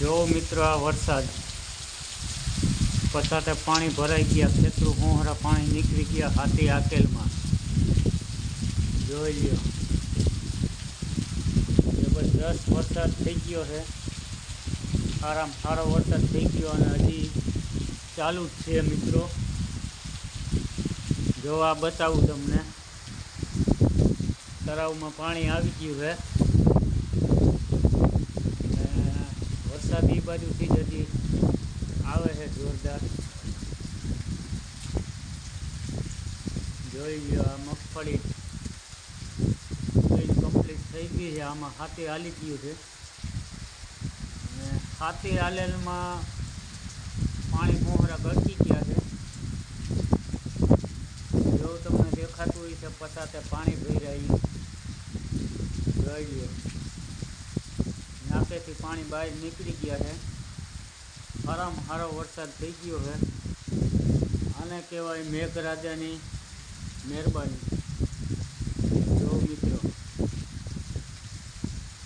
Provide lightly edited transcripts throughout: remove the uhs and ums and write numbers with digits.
જો મિત્રો આ વરસાદ પછાતે પાણી ભરાઈ ગયા, ખેતરું હોહરા પાણી નીકળી ગયા હાથી આકેલમાં. જોઈ લ્યો, જબરદસ્ત વરસાદ થઈ ગયો છે. સારામાં સારો વરસાદ થઈ ગયો અને હજી ચાલુ જ છે મિત્રો. જો આ બતાવું તમને, તળાવમાં પાણી આવી ગયું છે. વરસાદ એ બાજુથી જ હજી આવે છે જોરદાર. જોઈ લો, આ મગફળી કમ્પ્લીટ થઈ ગઈ છે. આમાં હાથી હાલી ગયું છે અને હાથી હાલેલમાં પાણી મોહરા ગળકી ગયા છે. જો તમને દેખાતું હોય છે, પછાતે પાણી ભર્યા. જોઈ લો, નાકેથી પાણી બહાર નીકળી ગયા છે. સારામાં સારો વરસાદ થઈ ગયો છે. આને કહેવાય મેઘરાજાની મહેરબાની. જો મિત્રો,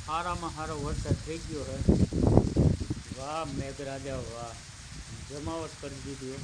સારામાં સારો વરસાદ થઈ ગયો છે. વાહ મેઘરાજા વાહ, જમાવટ કરી દીધું.